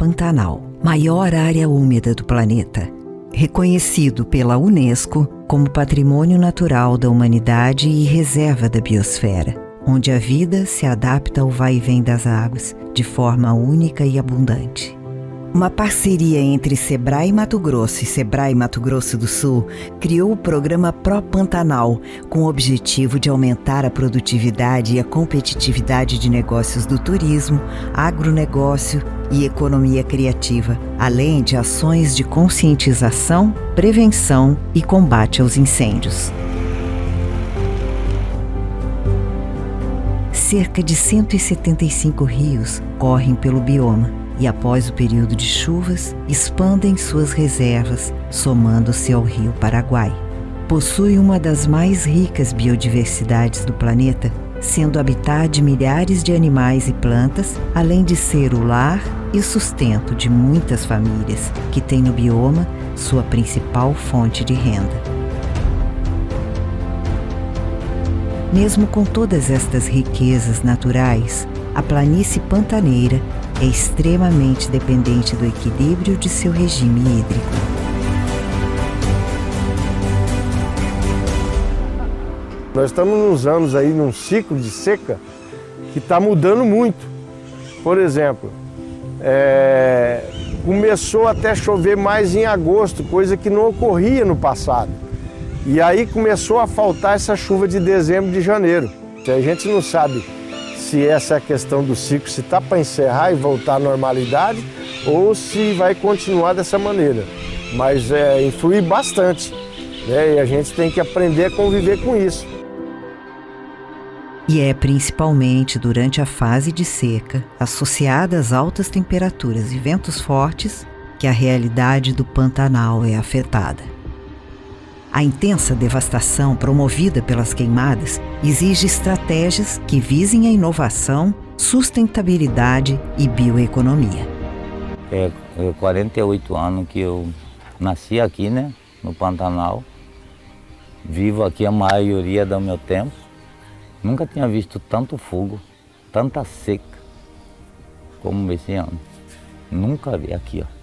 Pantanal, maior área úmida do planeta, reconhecido pela Unesco como Patrimônio Natural da Humanidade e Reserva da Biosfera, onde a vida se adapta ao vai e vem das águas de forma única e abundante. Uma parceria entre Sebrae Mato Grosso e Sebrae Mato Grosso do Sul criou o programa Pro Pantanal, com o objetivo de aumentar a produtividade e a competitividade de negócios do turismo, agronegócio e economia criativa, além de ações de conscientização, prevenção e combate aos incêndios. Cerca de 175 rios correm pelo bioma e, após o período de chuvas, expandem suas reservas, somando-se ao Rio Paraguai. Possui uma das mais ricas biodiversidades do planeta, sendo habitat de milhares de animais e plantas, além de ser o lar e o sustento de muitas famílias, que têm no bioma sua principal fonte de renda. Mesmo com todas estas riquezas naturais, a planície pantaneira é extremamente dependente do equilíbrio de seu regime hídrico. Nós estamos nos anos aí num ciclo de seca que está mudando muito. Por exemplo, começou até a chover mais em agosto, coisa que não ocorria no passado. E aí começou a faltar essa chuva de dezembro e de janeiro. A gente não sabe se essa é a questão do ciclo, se está para encerrar e voltar à normalidade ou se vai continuar dessa maneira. Mas influi bastante, né? E a gente tem que aprender a conviver com isso. E é principalmente durante a fase de seca, associada às altas temperaturas e ventos fortes, que a realidade do Pantanal é afetada. A intensa devastação promovida pelas queimadas exige estratégias que visem a inovação, sustentabilidade e bioeconomia. É 48 anos que eu nasci aqui, né, no Pantanal. Vivo aqui a maioria do meu tempo. Nunca tinha visto tanto fogo, tanta seca como esse ano. Nunca vi aqui, ó.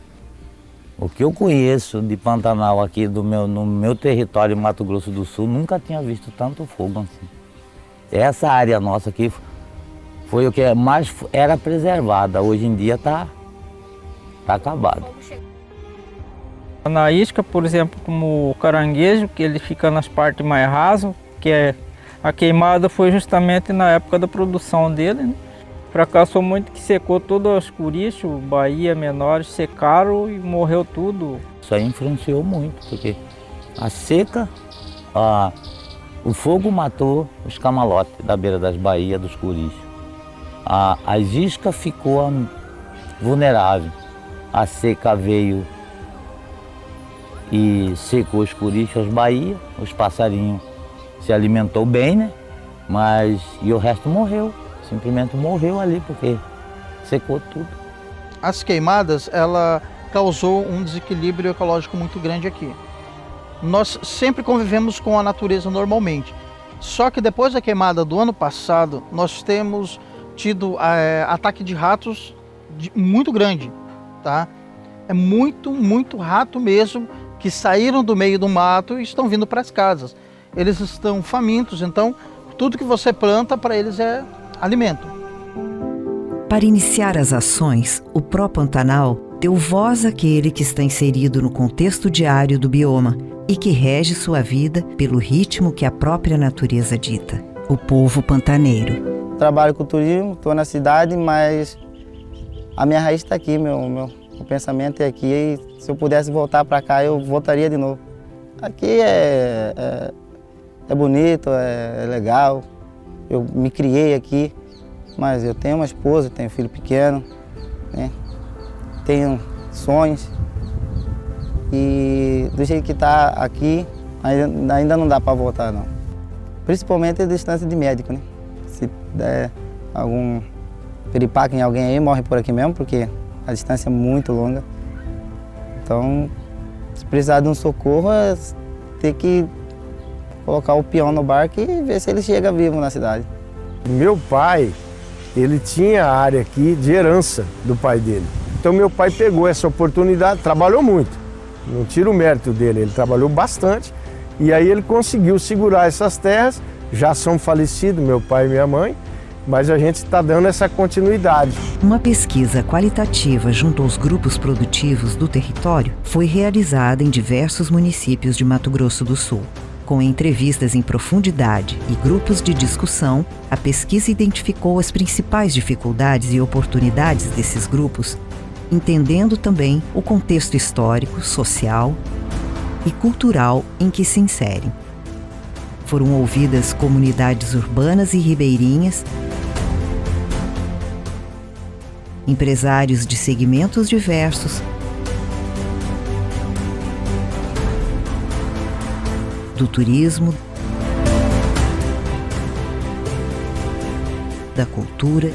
O que eu conheço de Pantanal aqui no meu território, Mato Grosso do Sul, nunca tinha visto tanto fogo assim. Essa área nossa aqui foi o que mais era preservada. Hoje em dia está acabado. Na isca, por exemplo, como o caranguejo, que ele fica nas partes mais rasas, a queimada foi justamente na época da produção dele, né? Fracassou muito, que secou todos os curichos, baía menores secaram e morreu tudo. Isso aí influenciou muito, porque a seca, o fogo matou os camalotes da beira das baías, dos curichos. A isca ficou vulnerável. A seca veio e secou os curichos, as baías, os passarinhos se alimentou bem, né? E o resto morreu. Simplesmente morreu ali porque secou tudo. As queimadas, ela causou um desequilíbrio ecológico muito grande aqui. Nós sempre convivemos com a natureza normalmente. Só que depois da queimada do ano passado, nós temos tido ataque de ratos muito grande, tá? É muito rato mesmo, que saíram do meio do mato e estão vindo para as casas. Eles estão famintos, então tudo que você planta para eles é alimento. Para iniciar as ações, o Pro Pantanal deu voz àquele que está inserido no contexto diário do bioma e que rege sua vida pelo ritmo que a própria natureza dita, o povo pantaneiro. Trabalho com turismo, estou na cidade, mas a minha raiz está aqui, meu pensamento é aqui. E se eu pudesse voltar para cá, eu voltaria de novo. Aqui é bonito, é legal. Eu me criei aqui, mas eu tenho uma esposa, tenho um filho pequeno, né? Tenho sonhos. E do jeito que está aqui, ainda não dá para voltar, não. Principalmente a distância de médico, né? Se der algum piripaque em alguém aí, morre por aqui mesmo, porque a distância é muito longa. Então, se precisar de um socorro, é ter que colocar o peão no barco e ver se ele chega vivo na cidade. Meu pai, ele tinha a área aqui de herança do pai dele. Então Então meu pai pegou essa oportunidade, trabalhou muito, não tiro o mérito dele, ele trabalhou bastante, e aí ele conseguiu segurar essas terras, já são falecidos, meu pai e minha mãe, mas a gente está dando essa continuidade. Uma pesquisa qualitativa junto aos grupos produtivos do território foi realizada em diversos municípios de Mato Grosso do Sul. Com entrevistas em profundidade e grupos de discussão, a pesquisa identificou as principais dificuldades e oportunidades desses grupos, entendendo também o contexto histórico, social e cultural em que se inserem. Foram ouvidas comunidades urbanas e ribeirinhas, empresários de segmentos diversos, do turismo, da cultura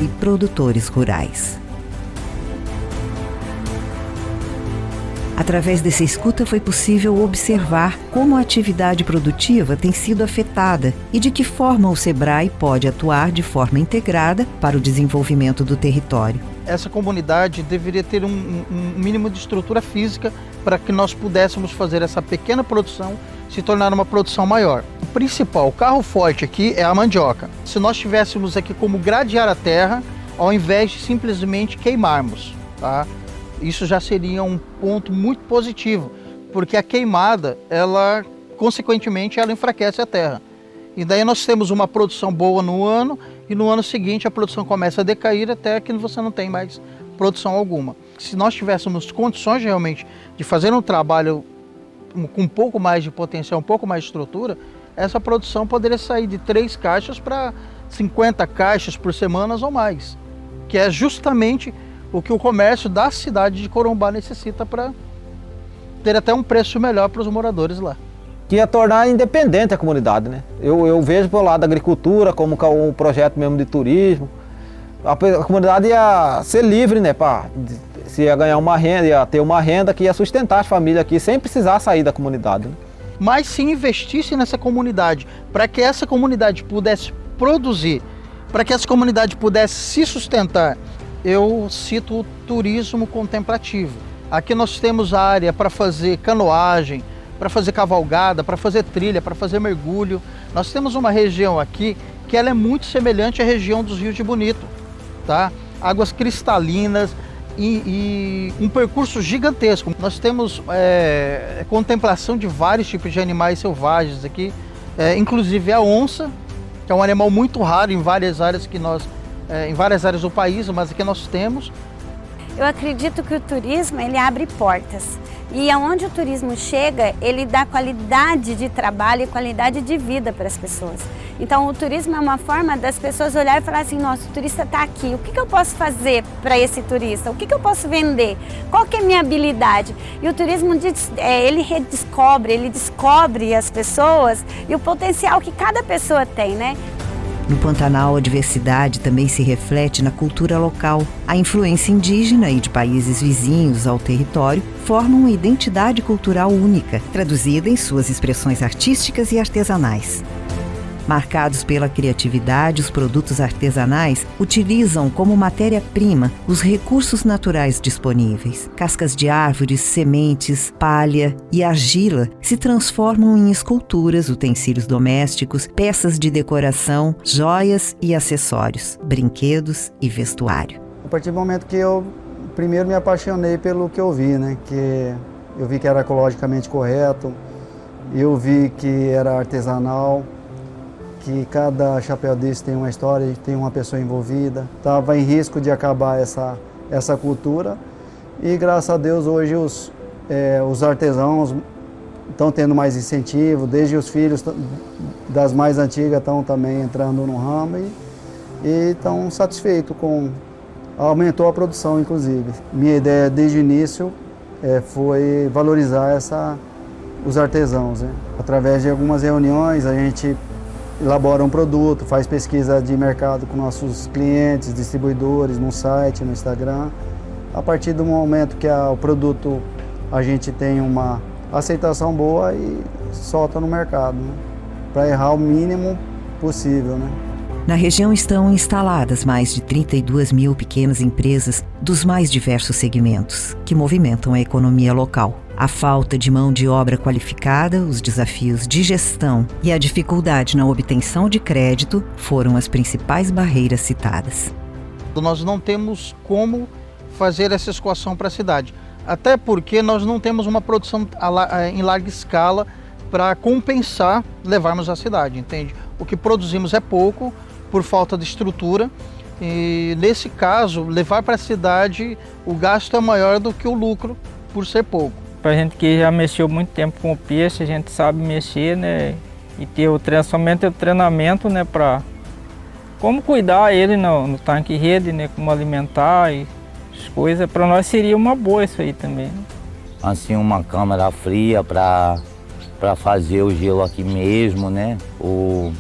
e produtores rurais. Através dessa escuta foi possível observar como a atividade produtiva tem sido afetada e de que forma o SEBRAE pode atuar de forma integrada para o desenvolvimento do território. Essa comunidade deveria ter um mínimo de estrutura física para que nós pudéssemos fazer essa pequena produção se tornar uma produção maior. O principal, o carro forte aqui é a mandioca. Se nós tivéssemos aqui como gradear a terra, ao invés de simplesmente queimarmos, tá? Isso já seria um ponto muito positivo, porque a queimada, ela, consequentemente, ela enfraquece a terra. E daí nós temos uma produção boa no ano, e no ano seguinte a produção começa a decair até que você não tem mais produção alguma. Se nós tivéssemos condições realmente de fazer um trabalho com um pouco mais de potencial, um pouco mais de estrutura, essa produção poderia sair de 3 caixas para 50 caixas por semana ou mais, que é justamente o que o comércio da cidade de Corumbá necessita para ter até um preço melhor para os moradores lá. Que ia tornar independente a comunidade, né? Eu vejo pelo lado da agricultura, como um projeto mesmo de turismo. A comunidade ia ser livre, né? Se ia ganhar uma renda, ia ter uma renda que ia sustentar as famílias aqui sem precisar sair da comunidade, né? Mas se investisse nessa comunidade, para que essa comunidade pudesse produzir, para que essa comunidade pudesse se sustentar, eu cito o turismo contemplativo. Aqui nós temos a área para fazer canoagem, para fazer cavalgada, para fazer trilha, para fazer mergulho. Nós temos uma região aqui que ela é muito semelhante à região dos Rios de Bonito, tá? Águas cristalinas e um percurso gigantesco. Nós temos contemplação de vários tipos de animais selvagens aqui, inclusive a onça, que é um animal muito raro em várias áreas do país, mas aqui nós temos. Eu acredito que o turismo, ele abre portas. E aonde o turismo chega, ele dá qualidade de trabalho e qualidade de vida para as pessoas. Então o turismo é uma forma das pessoas olharem e falar assim, nossa, o turista está aqui, o que eu posso fazer para esse turista? O que eu posso vender? Qual que é a minha habilidade? E o turismo, ele descobre as pessoas e o potencial que cada pessoa tem, né? No Pantanal, a diversidade também se reflete na cultura local. A influência indígena e de países vizinhos ao território formam uma identidade cultural única, traduzida em suas expressões artísticas e artesanais. Marcados pela criatividade, os produtos artesanais utilizam como matéria-prima os recursos naturais disponíveis. Cascas de árvores, sementes, palha e argila se transformam em esculturas, utensílios domésticos, peças de decoração, joias e acessórios, brinquedos e vestuário. A partir do momento que eu primeiro me apaixonei pelo que eu vi, né? Que eu vi que era ecologicamente correto, eu vi que era artesanal, que cada chapéu desse tem uma história, tem uma pessoa envolvida. Estava em risco de acabar essa cultura e, graças a Deus, hoje os artesãos estão tendo mais incentivo, desde os filhos das mais antigas estão também entrando no ramo e estão satisfeitos com... Aumentou a produção, inclusive. Minha ideia desde o início foi valorizar os artesãos, né? Através de algumas reuniões, a gente elabora um produto, faz pesquisa de mercado com nossos clientes, distribuidores, no site, no Instagram. A partir do momento que o produto a gente tem uma aceitação boa e solta no mercado, né? Para errar o mínimo possível, né? Na região estão instaladas mais de 32 mil pequenas empresas dos mais diversos segmentos, que movimentam a economia local. A falta de mão de obra qualificada, os desafios de gestão e a dificuldade na obtenção de crédito foram as principais barreiras citadas. Nós não temos como fazer essa escoação para a cidade, até porque nós não temos uma produção em larga escala para compensar levarmos à cidade, entende? O que produzimos é pouco, por falta de estrutura, e nesse caso, levar para a cidade, o gasto é maior do que o lucro, por ser pouco. Para a gente que já mexeu muito tempo com o peixe, a gente sabe mexer, né? E ter somente o treinamento, né? Para como cuidar ele no tanque rede, né? Como alimentar e as coisas. Para nós seria uma boa isso aí também. Assim, uma câmara fria para fazer o gelo aqui mesmo, né? Ou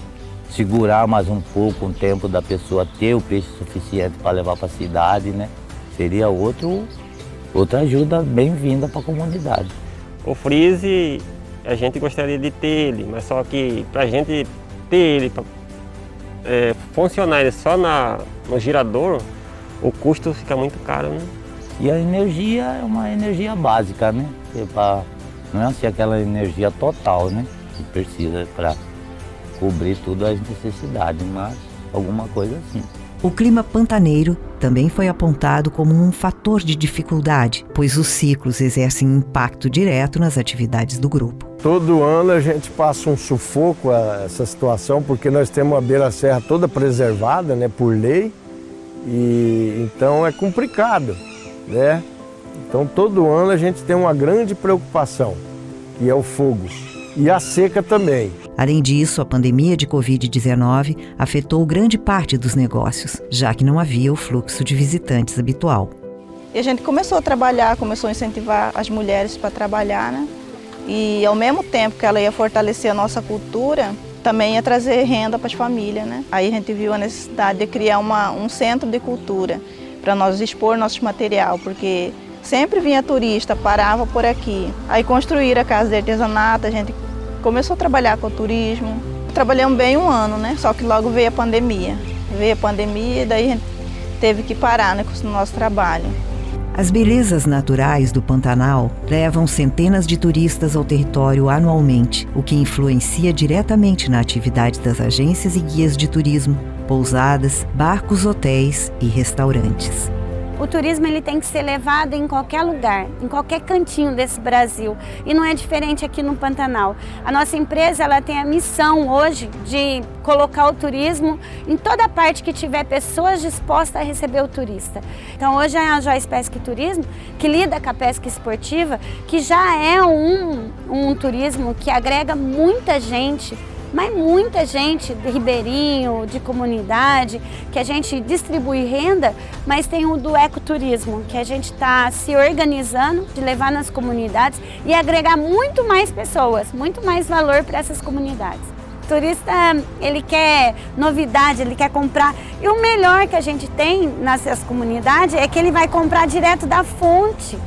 segurar mais um pouco o tempo da pessoa ter o peixe suficiente para levar para a cidade, né? Seria outra ajuda bem-vinda para a comunidade. O freeze, a gente gostaria de ter ele, mas só que para a gente ter ele, para funcionar ele só no girador, o custo fica muito caro, né? E a energia é uma energia básica, né? Não é assim aquela energia total, né? Que precisa para cobrir todas as necessidades, mas alguma coisa assim. O clima pantaneiro também foi apontado como um fator de dificuldade, pois os ciclos exercem impacto direto nas atividades do grupo. Todo ano a gente passa um sufoco a essa situação, porque nós temos a beira-serra toda preservada, né, por lei, e então é complicado, né? Então todo ano a gente tem uma grande preocupação, que é o fogo, e a seca também. Além disso, a pandemia de Covid-19 afetou grande parte dos negócios, já que não havia o fluxo de visitantes habitual. E a gente começou a trabalhar, começou a incentivar as mulheres para trabalhar, né? E ao mesmo tempo que ela ia fortalecer a nossa cultura, também ia trazer renda para as famílias, né? Aí a gente viu a necessidade de criar um centro de cultura para nós expor nosso material, porque sempre vinha turista, parava por aqui. Aí construíram a casa de artesanato, a gente começou a trabalhar com o turismo. Trabalhamos bem um ano, né? Só que logo veio a pandemia. E daí a gente teve que parar, né, com o nosso trabalho. As belezas naturais do Pantanal levam centenas de turistas ao território anualmente, o que influencia diretamente na atividade das agências e guias de turismo, pousadas, barcos, hotéis e restaurantes. O turismo ele tem que ser levado em qualquer lugar, em qualquer cantinho desse Brasil. E não é diferente aqui no Pantanal. A nossa empresa ela tem a missão hoje de colocar o turismo em toda parte que tiver pessoas dispostas a receber o turista. Então hoje é a Joyce Pesca e Turismo, que lida com a pesca esportiva, que já é um turismo que agrega muita gente, mas muita gente de ribeirinho, de comunidade, que a gente distribui renda, mas tem o do ecoturismo, que a gente está se organizando de levar nas comunidades e agregar muito mais pessoas, muito mais valor para essas comunidades. O turista, ele quer novidade, ele quer comprar. E o melhor que a gente tem nessas comunidades é que ele vai comprar direto da fonte.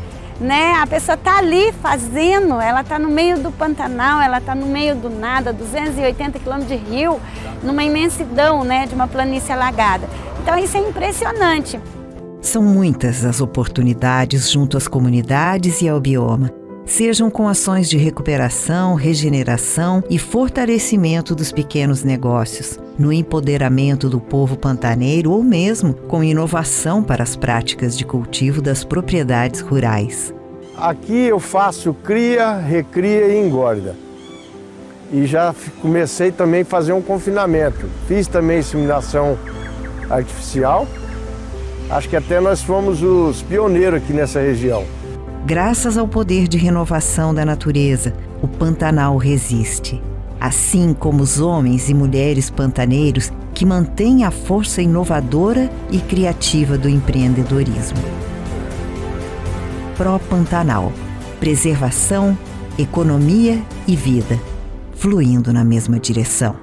Né? A pessoa está ali fazendo, ela está no meio do Pantanal, ela está no meio do nada, 280 quilômetros de rio, numa imensidão, né, de uma planície alagada. Então isso é impressionante. São muitas as oportunidades junto às comunidades e ao bioma, sejam com ações de recuperação, regeneração e fortalecimento dos pequenos negócios, no empoderamento do povo pantaneiro ou mesmo com inovação para as práticas de cultivo das propriedades rurais. Aqui eu faço cria, recria e engorda. E já comecei também a fazer um confinamento. Fiz também inseminação artificial. Acho que até nós fomos os pioneiros aqui nessa região. Graças ao poder de renovação da natureza, o Pantanal resiste. Assim como os homens e mulheres pantaneiros que mantêm a força inovadora e criativa do empreendedorismo. Pró-Pantanal. Preservação, economia e vida, fluindo na mesma direção.